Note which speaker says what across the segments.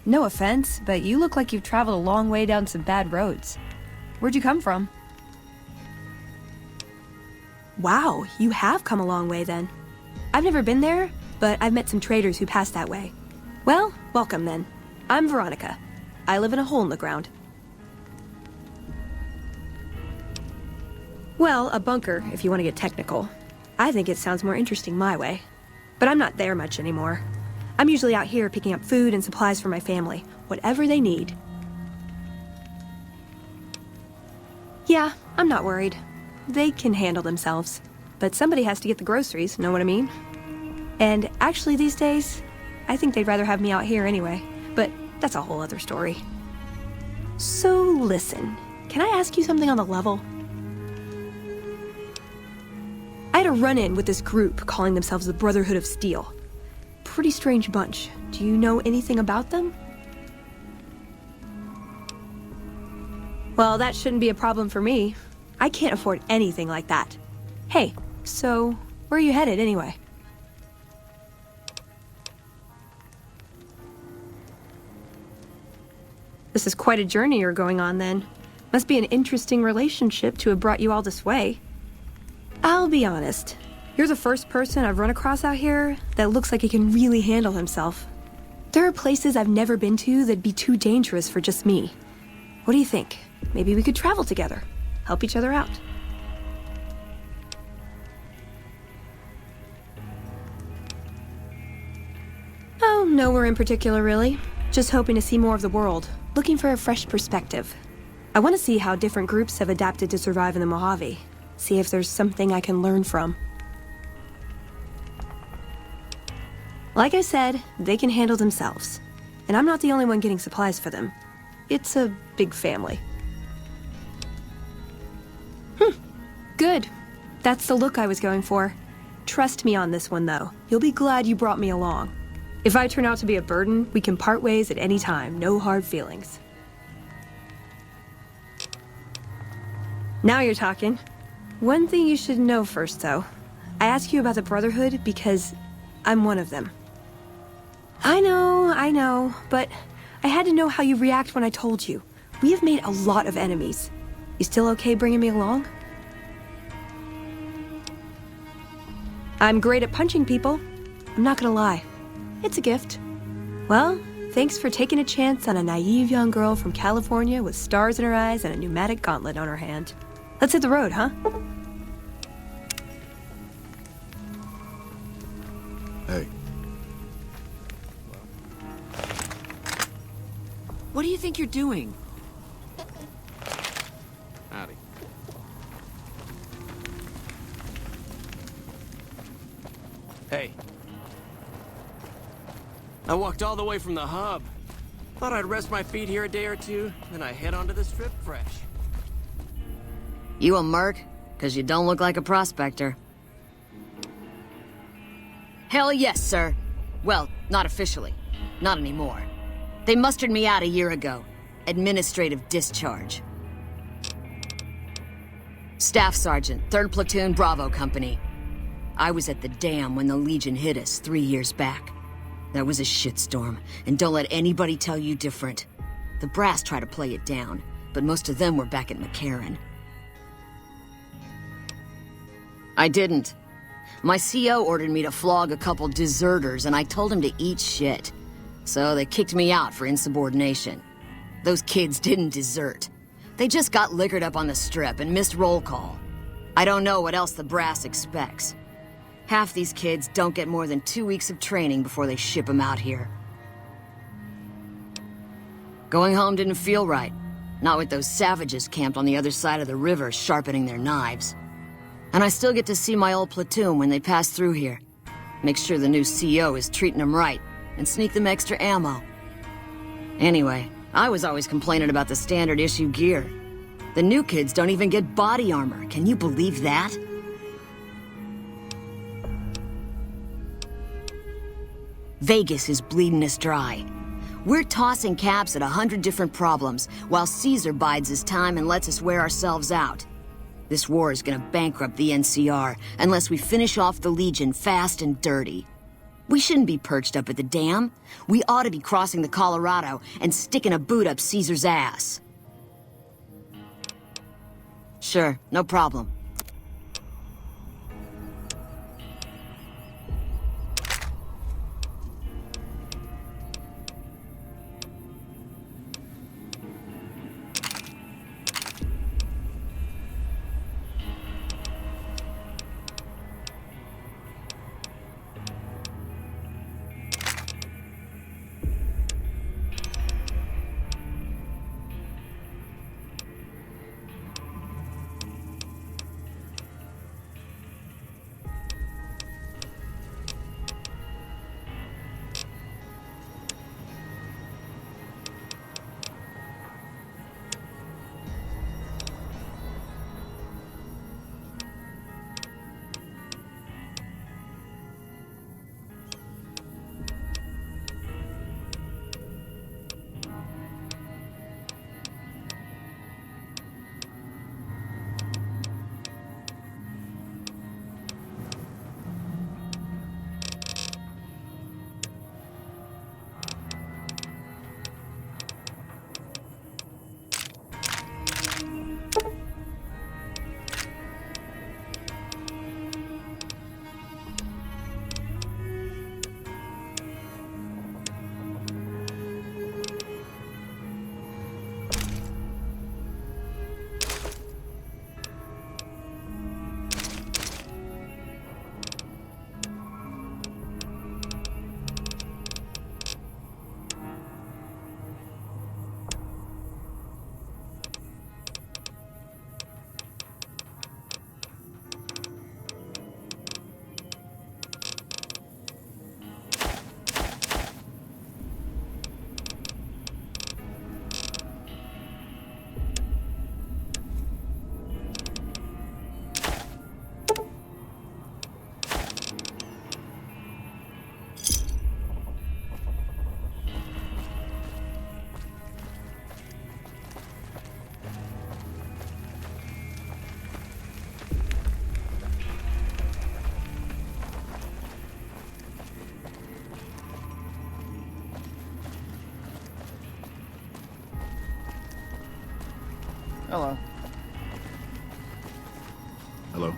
Speaker 1: No offense, but you look like you've traveled a long way down some bad roads. Where'd you come from?
Speaker 2: Wow, you have come a long way then. I've never been there, but I've met some traders who pass that way. Well, welcome then. I'm Veronica. I live in a hole in the ground. Well, a bunker, if you want to get technical. I think it sounds more interesting my way. But I'm not there much anymore. I'm usually out here picking up food and supplies for my family, whatever they need. Yeah, I'm not worried. They can handle themselves. But somebody has to get the groceries, know what I mean? And actually these days, I think they'd rather have me out here anyway. But that's a whole other story. So listen, can I ask you something on the level? I had a run-in with this group calling themselves the Brotherhood of Steel. Pretty strange bunch. Do you know anything about them? Well, that shouldn't be a problem for me. I can't afford anything like that. Hey, so where are you headed anyway? This is quite a journey you're going on then. Must be an interesting relationship to have brought you all this way. I'll be honest. You're the first person I've run across out here that looks like he can really handle himself. There are places I've never been to that'd be too dangerous for just me. What do you think? Maybe we could travel together, help each other out. Oh, nowhere in particular, really. Just hoping to see more of the world, looking for a fresh perspective. I want to see how different groups have adapted to survive in the Mojave. See if there's something I can learn from. Like I said, they can handle themselves. And I'm not the only one getting supplies for them. It's a big family. Good. That's the look I was going for. Trust me on this one, though. You'll be glad you brought me along. If I turn out to be a burden, we can part ways at any time. No hard feelings. Now you're talking. One thing you should know first, though. I ask you about the Brotherhood because I'm one of them. I know, but I had to know how you react when I told you. We have made a lot of enemies. You still okay bringing me along? I'm great at punching people. I'm not gonna lie. It's a gift. Well, thanks for taking a chance on a naive young girl from California with stars in her eyes and a pneumatic gauntlet on her hand. Let's hit the road, huh?
Speaker 3: Hey.
Speaker 4: What do you think you're doing?
Speaker 3: Howdy.
Speaker 4: Hey. I walked all the way from the hub. Thought I'd rest my feet here a day or two, then I head onto the strip fresh.
Speaker 5: You a merc? 'Cause you don't look like a prospector. Hell yes, sir. Well, not officially. Not anymore. They mustered me out a year ago. Administrative discharge. Staff Sergeant, 3rd Platoon, Bravo Company. I was at the dam when the Legion hit us 3 years back. That was a shitstorm, and don't let anybody tell you different. The brass tried to play it down, but most of them were back at McCarran. I didn't. My CO ordered me to flog a couple deserters, and I told him to eat shit. So they kicked me out for insubordination. Those kids didn't desert. They just got liquored up on the strip and missed roll call. I don't know what else the brass expects. Half these kids don't get more than 2 weeks of training before they ship them out here. Going home didn't feel right. Not with those savages camped on the other side of the river sharpening their knives. And I still get to see my old platoon when they pass through here. Make sure the new CO is treating them right, and sneak them extra ammo. Anyway, I was always complaining about the standard issue gear. The new kids don't even get body armor. Can you believe that? Vegas is bleeding us dry. We're tossing caps at 100 different problems, while Caesar bides his time and lets us wear ourselves out. This war is gonna bankrupt the NCR unless we finish off the Legion fast and dirty. We shouldn't be perched up at the dam. We ought to be crossing the Colorado and sticking a boot up Caesar's ass. Sure, no problem.
Speaker 6: Hello.
Speaker 3: Hello?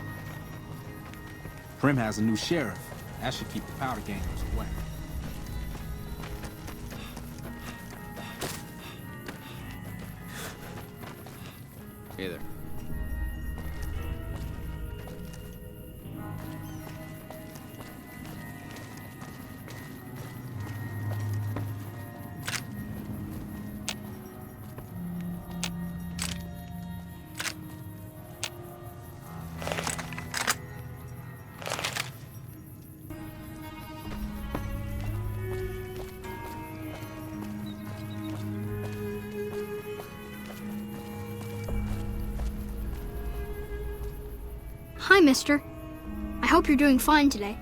Speaker 6: Prim has a new sheriff. That should keep the powder gamers away.
Speaker 3: Hey there.
Speaker 7: Hi, mister. I hope you're doing fine today.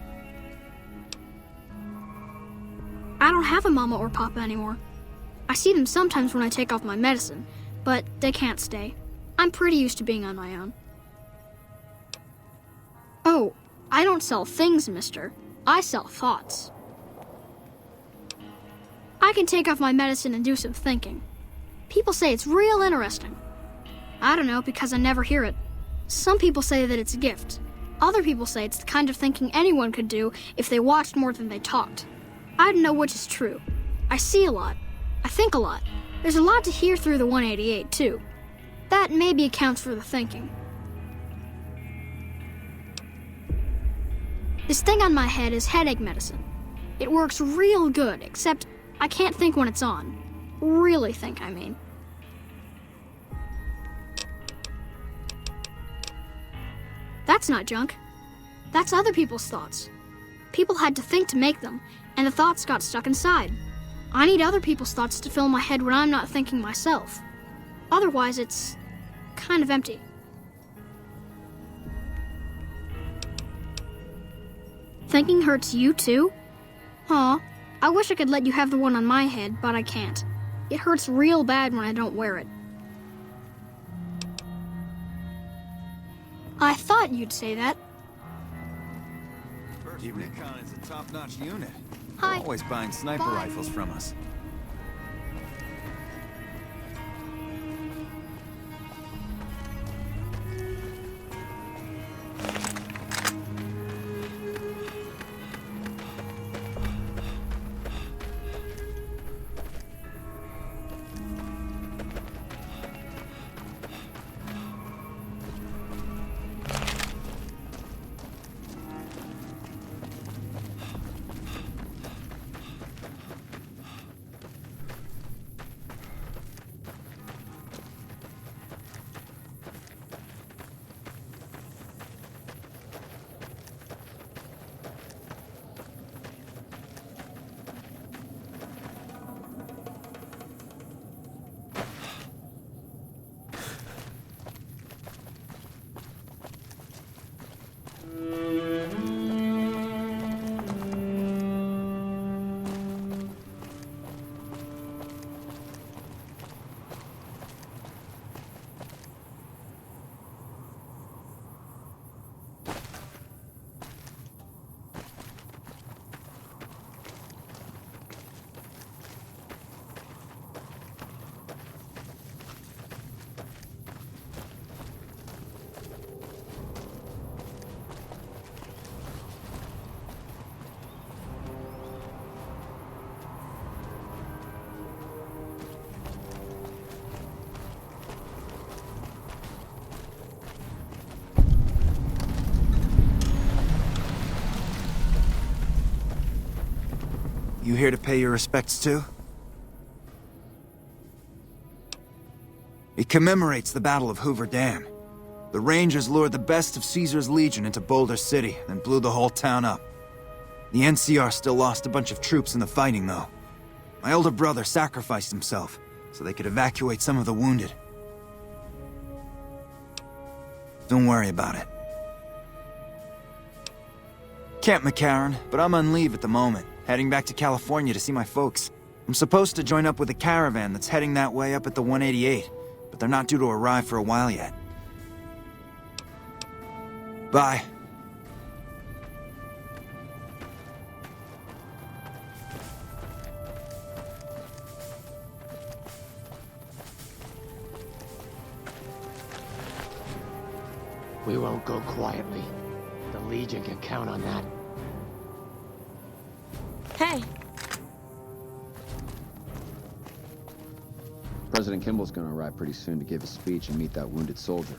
Speaker 7: I don't have a mama or papa anymore. I see them sometimes when I take off my medicine, but they can't stay. I'm pretty used to being on my own. Oh, I don't sell things, mister. I sell thoughts. I can take off my medicine and do some thinking. People say it's real interesting. I don't know, because I never hear it. Some people say that it's a gift. Other people say it's the kind of thinking anyone could do if they watched more than they talked. I don't know which is true. I see a lot. I think a lot. There's a lot to hear through the 188, too. That maybe accounts for the thinking. This thing on my head is headache medicine. It works real good, except I can't think when it's on. Really think, I mean. That's not junk. That's other people's thoughts. People had to think to make them, and the thoughts got stuck inside. I need other people's thoughts to fill my head when I'm not thinking myself. Otherwise, it's kind of empty. Thinking hurts you too? Aw, I wish I could let you have the one on my head, but I can't. It hurts real bad when I don't wear it. I thought you'd say that.
Speaker 8: Evening. Recon is a top-notch unit.
Speaker 7: Hi.
Speaker 8: Always buying sniper
Speaker 7: Bye.
Speaker 8: rifles from us. You here to pay your respects too? It commemorates the Battle of Hoover Dam. The Rangers lured the best of Caesar's Legion into Boulder City, then blew the whole town up. The NCR still lost a bunch of troops in the fighting, though. My older brother sacrificed himself, so they could evacuate some of the wounded. Don't worry about it. Camp McCarran, but I'm on leave at the moment, heading back to California to see my folks. I'm supposed to join up with a caravan that's heading that way up at the 188, but they're not due to arrive for a while yet. Bye.
Speaker 9: We won't go quietly. The Legion can count on that.
Speaker 10: Hey!
Speaker 3: President Kimball's gonna arrive pretty soon to give a speech and meet that wounded soldier.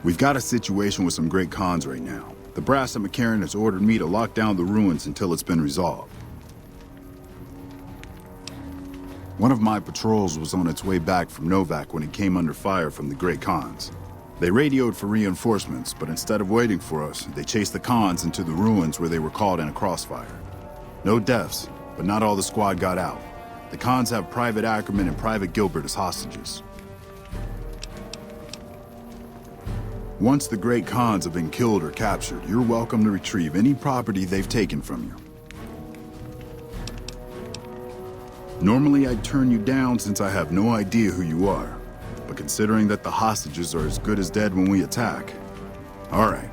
Speaker 11: We've got a situation with some great cons right now. The brass at McCarran has ordered me to lock down the ruins until it's been resolved. One of my patrols was on its way back from Novak when it came under fire from the great cons. They radioed for reinforcements, but instead of waiting for us, they chased the cons into the ruins where they were caught in a crossfire. No deaths, but not all the squad got out. The cons have Private Ackerman and Private Gilbert as hostages. Once the great cons have been killed or captured, you're welcome to retrieve any property they've taken from you. Normally I'd turn you down since I have no idea who you are, but considering that the hostages are as good as dead when we attack, all right,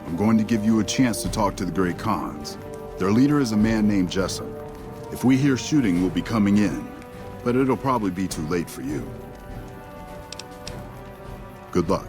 Speaker 11: I'm going to give you a chance to talk to the great cons. Their leader is a man named Jessup. If we hear shooting, we'll be coming in, but it'll probably be too late for you. Good luck.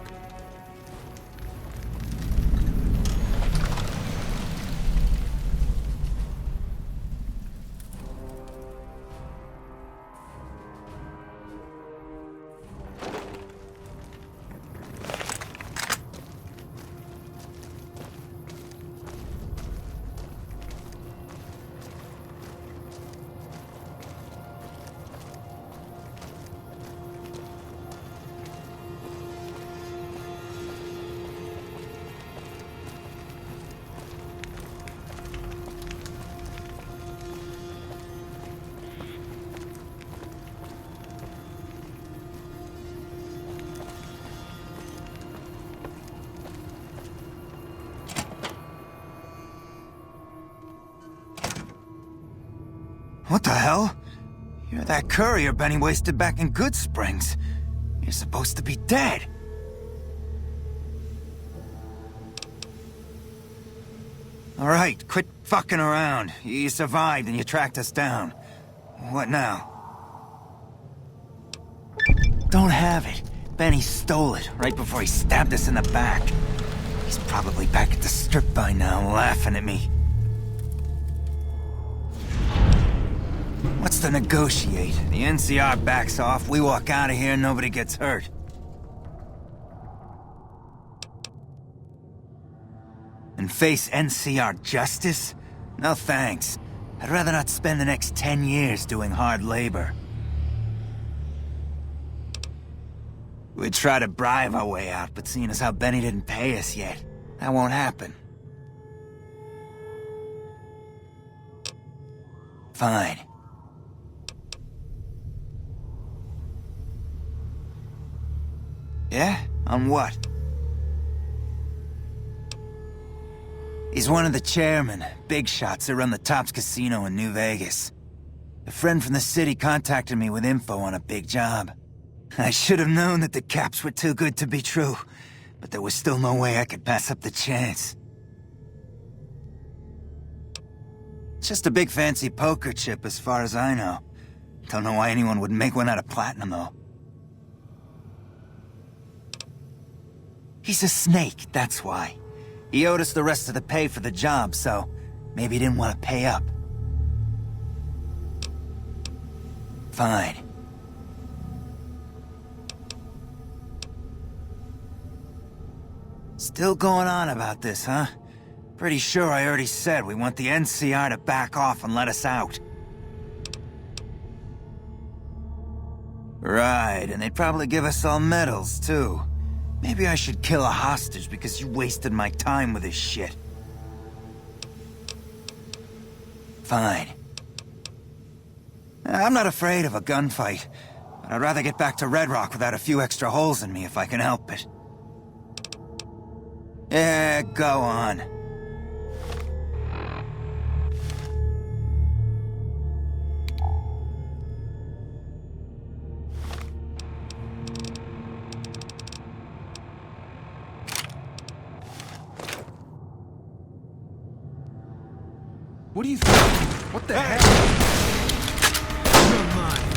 Speaker 8: What the hell? You're that courier Benny wasted back in Good Springs. You're supposed to be dead. All right, quit fucking around. You survived and you tracked us down. What now? Don't have it. Benny stole it right before he stabbed us in the back. He's probably back at the strip by now, laughing at me. What's to negotiate? The NCR backs off, we walk out of here, nobody gets hurt. And face NCR justice? No thanks. I'd rather not spend the next 10 years doing hard labor. We'd try to bribe our way out, but seeing as how Benny didn't pay us yet, that won't happen. Fine. Yeah? On what? He's one of the chairmen, big shots that run the Tops Casino in New Vegas. A friend from the city contacted me with info on a big job. I should have known that the caps were too good to be true, but there was still no way I could pass up the chance. It's just a big fancy poker chip as far as I know. Don't know why anyone would make one out of platinum, though. He's a snake, that's why. He owed us the rest of the pay for the job, so maybe he didn't want to pay up. Fine. Still going on about this, huh? Pretty sure I already said we want the NCR to back off and let us out. Right, and they'd probably give us all medals, too. Maybe I should kill a hostage because you wasted my time with this shit. Fine. I'm not afraid of a gunfight, but I'd rather get back to Red Rock without a few extra holes in me if I can help it. Yeah, go on.
Speaker 6: What do you think? What the heck? You're mine.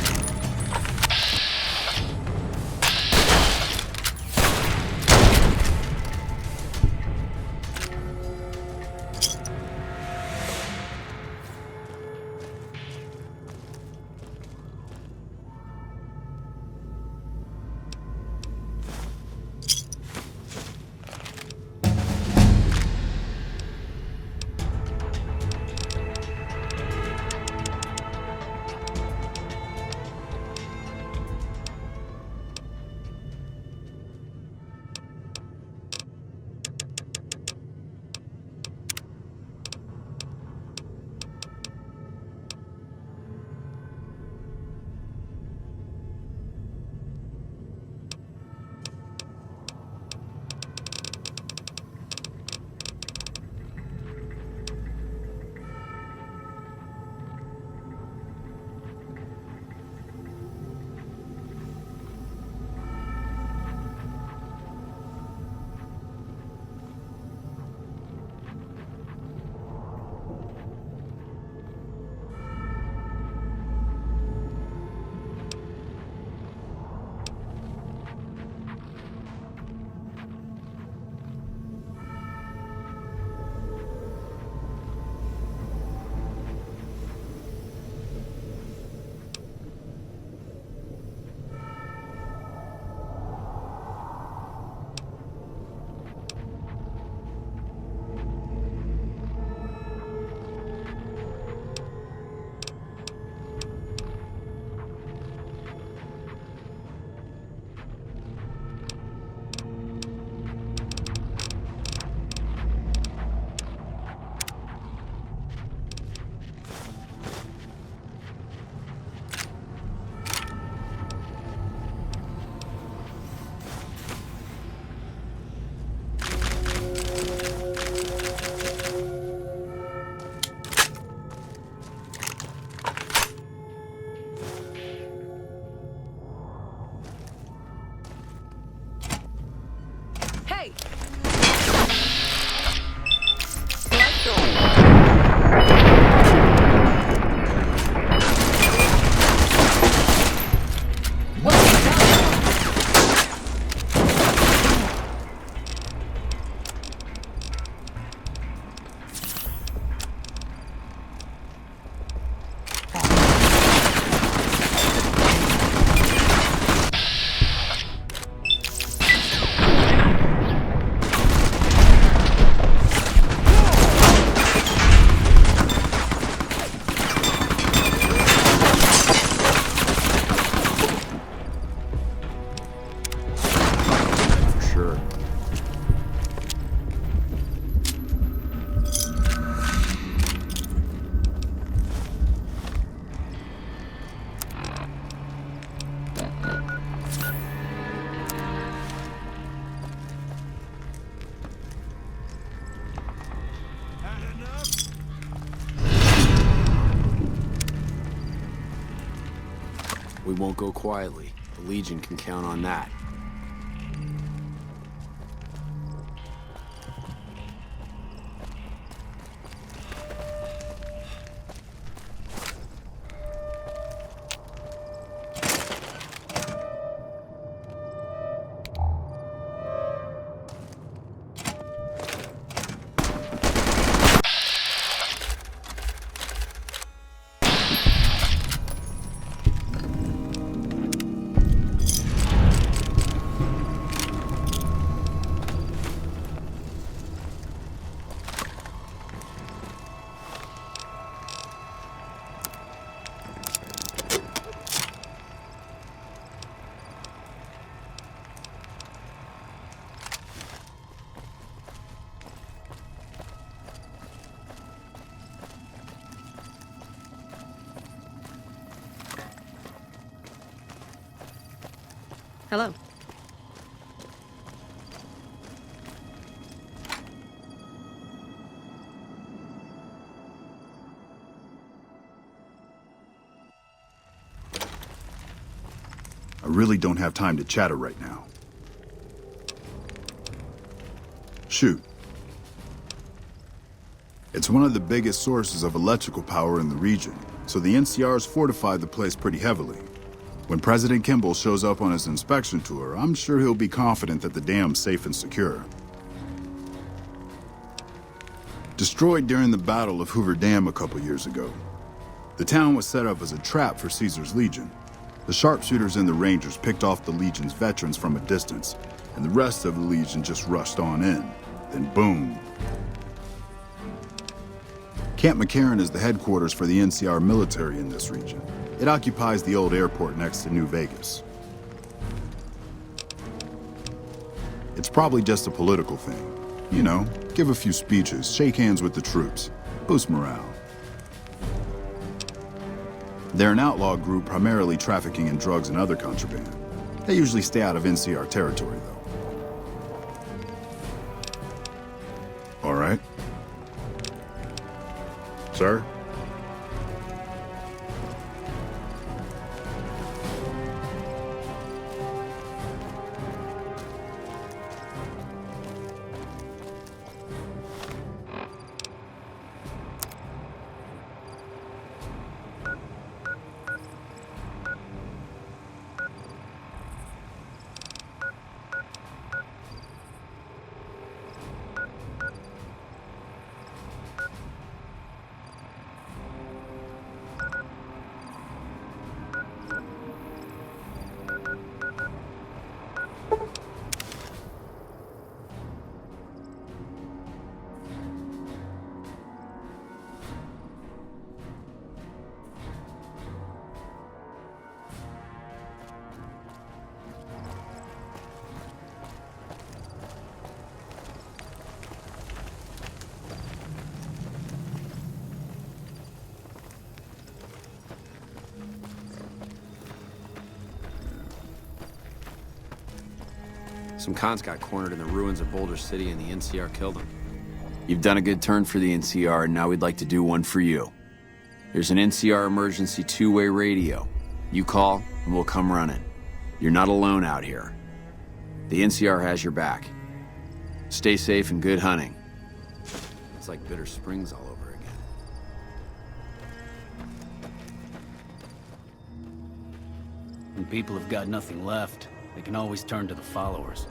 Speaker 10: We won't go quietly. The Legion can count on that.
Speaker 2: Hello.
Speaker 11: I really don't have time to chatter right now. Shoot. It's one of the biggest sources of electrical power in the region, so the NCR's fortified the place pretty heavily. When President Kimball shows up on his inspection tour, I'm sure he'll be confident that the dam's safe and secure. Destroyed during the Battle of Hoover Dam a couple years ago, the town was set up as a trap for Caesar's Legion. The sharpshooters and the Rangers picked off the Legion's veterans from a distance, and the rest of the Legion just rushed on in. Then boom. Camp McCarran is the headquarters for the NCR military in this region. It occupies the old airport next to New Vegas. It's probably just a political thing. You know, give a few speeches, shake hands with the troops, boost morale. They're an outlaw group primarily trafficking in drugs and other contraband. They usually stay out of NCR territory, though. All right. Sir?
Speaker 10: Some cons got cornered in the ruins of Boulder City and the NCR killed them. You've done a good turn for the NCR, and now we'd like to do one for you. There's an NCR emergency two-way radio. You call, and we'll come running. You're not alone out here. The NCR has your back. Stay safe and good hunting. It's like Bitter Springs all over again.
Speaker 12: When people have got nothing left, they can always turn to the followers.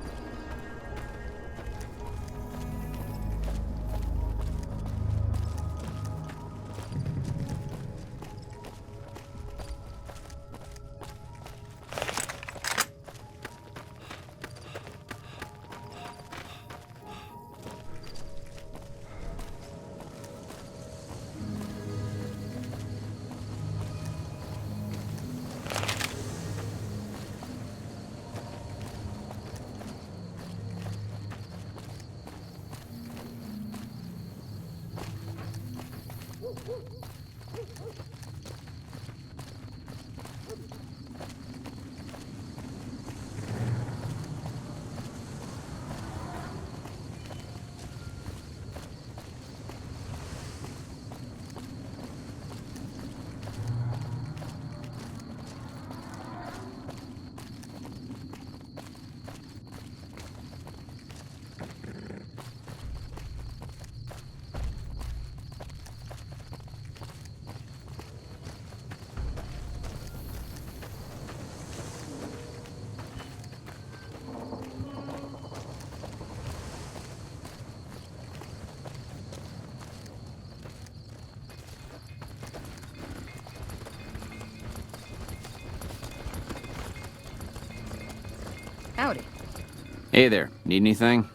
Speaker 10: Hey there, need anything?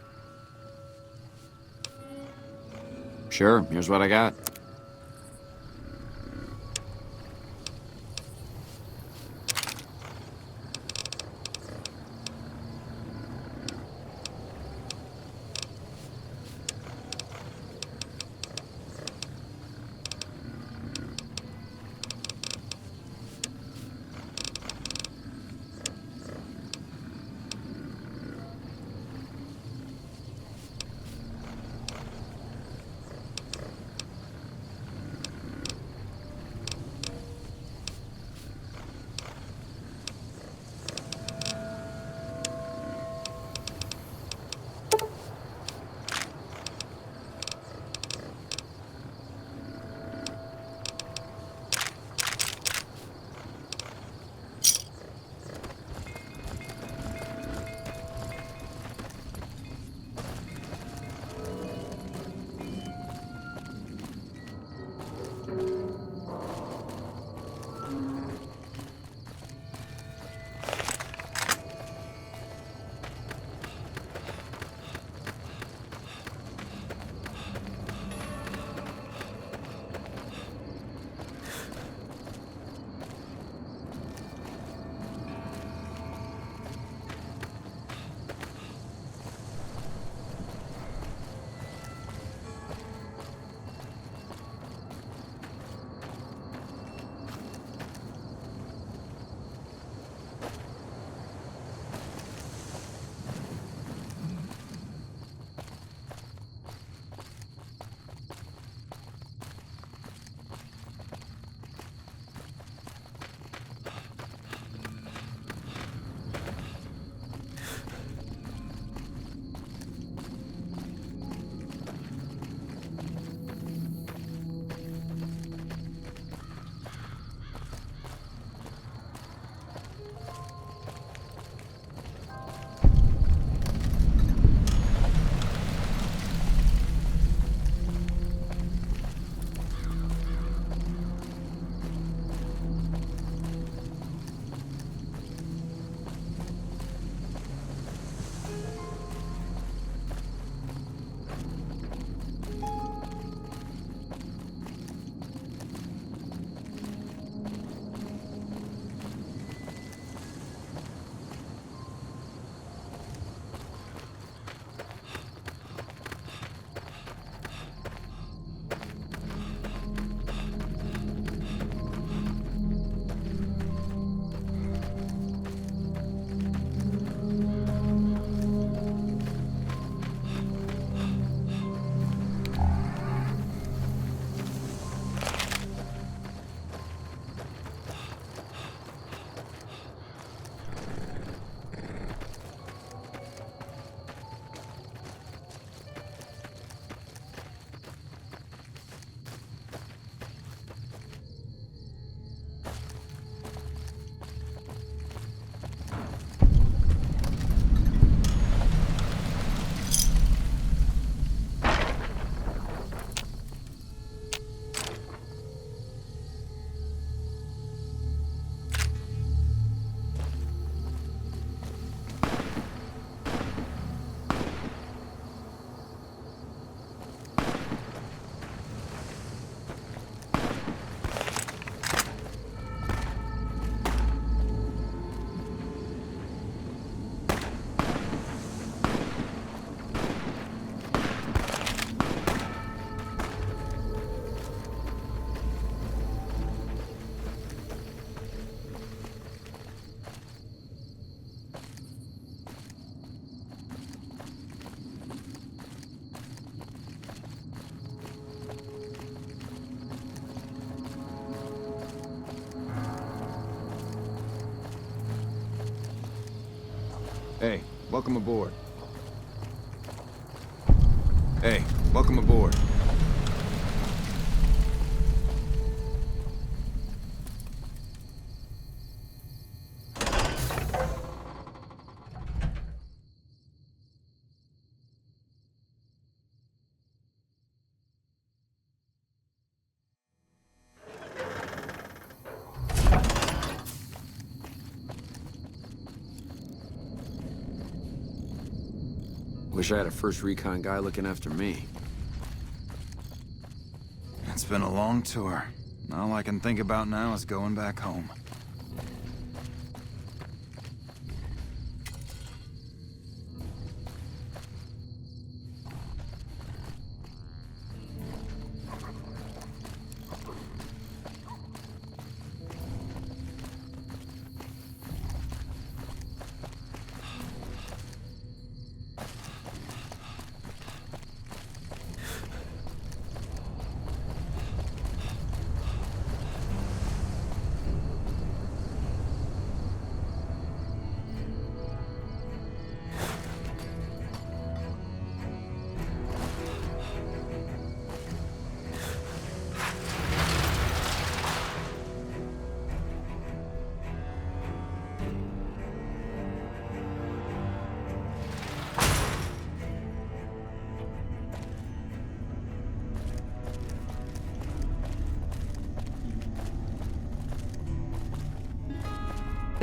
Speaker 10: Sure, here's what I got.
Speaker 6: Hey, welcome aboard. Hey, welcome aboard.
Speaker 10: Wish I had a first recon guy looking after me.
Speaker 8: It's been a long tour. All I can think about now is going back home.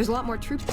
Speaker 2: There's a lot more troops.